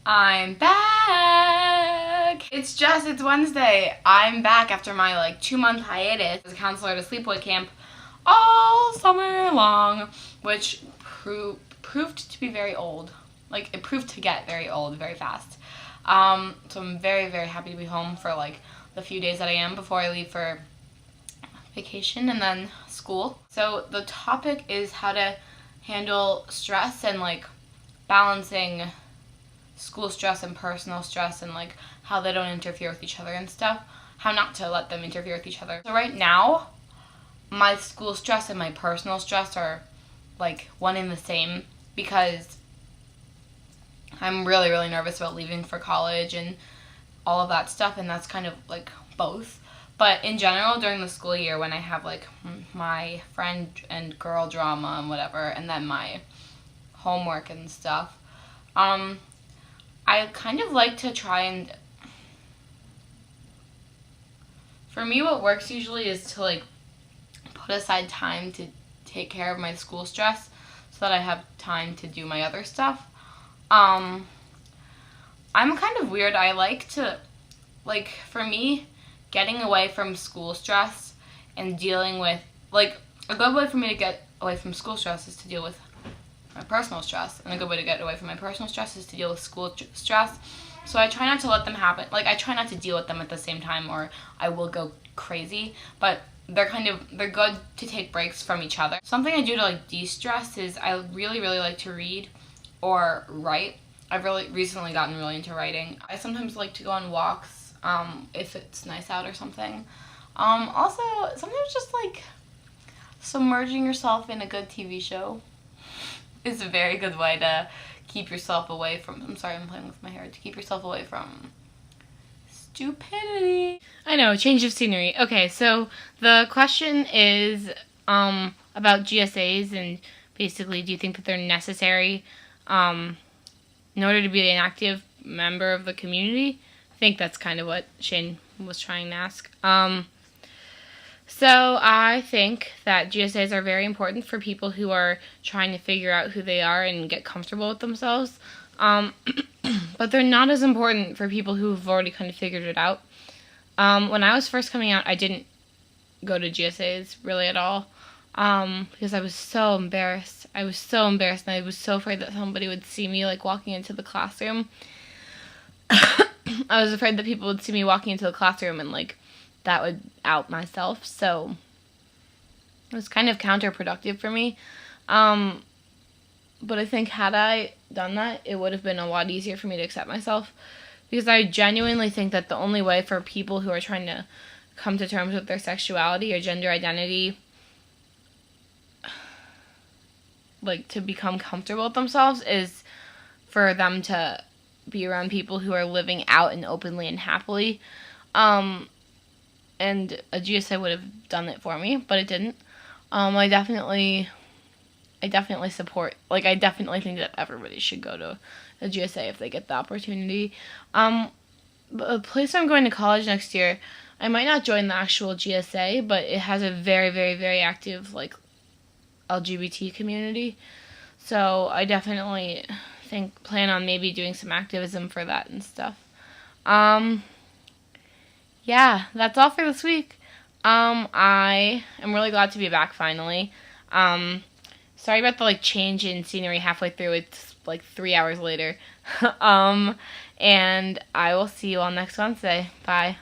I'm back! It's Wednesday. I'm back after my 2-month hiatus as a counselor at a sleepaway camp all summer long, which proved to be very old. It proved to get very old very fast. So I'm very, very happy to be home for the few days that I am before I leave for vacation and then school. So the topic is how to handle stress and balancing school stress and personal stress and how they don't interfere with each other and stuff. How not to let them interfere with each other. So right now, my school stress and my personal stress are one and the same because I'm really, really nervous about leaving for college and all of that stuff, and that's kind of both. But in general, during the school year when I have my friend and girl drama and whatever, and then my homework and stuff, I kind of like to try and, for me what works usually is to put aside time to take care of my school stress so that I have time to do my other stuff. I'm kind of weird. I like to, for me, getting away from school stress and dealing with, a good way for me to get away from school stress is to deal with my personal stress, and a good way to get away from my personal stress is to deal with school stress. So I try not to let them happen. I try not to deal with them at the same time, or I will go crazy. But they're good to take breaks from each other. Something I do to de-stress is I really, really like to read or write. I've really recently gotten really into writing. I sometimes like to go on walks if it's nice out or something. Also, sometimes just submerging yourself in a good TV show is a very good way to keep yourself away from, I'm sorry, I'm playing with my hair, to keep yourself away from stupidity. I know, change of scenery. Okay, so the question is about GSAs, and basically, do you think that they're necessary in order to be an active member of the community? I think that's kind of what Shane was trying to ask. So I think that GSAs are very important for people who are trying to figure out who they are and get comfortable with themselves. But they're not as important for people who've already kind of figured it out. When I was first coming out, I didn't go to GSAs really at all because I was so embarrassed. I was so embarrassed, and I was so afraid that somebody would see me walking into the classroom. I was afraid that people would see me walking into the classroom and that would out myself, so it was kind of counterproductive for me. But I think had I done that, it would have been a lot easier for me to accept myself, because I genuinely think that the only way for people who are trying to come to terms with their sexuality or gender identity, to become comfortable with themselves, is for them to be around people who are living out and openly and happily. And a GSA would have done it for me, but it didn't. I definitely support, I definitely think that everybody should go to a GSA if they get the opportunity. The place I'm going to college next year, I might not join the actual GSA, but it has a very, very, very active, LGBT community. So I definitely plan on maybe doing some activism for that and stuff. Yeah, that's all for this week. I am really glad to be back finally. Sorry about the change in scenery halfway through. It's 3 hours later. And I will see you all next Wednesday. Bye.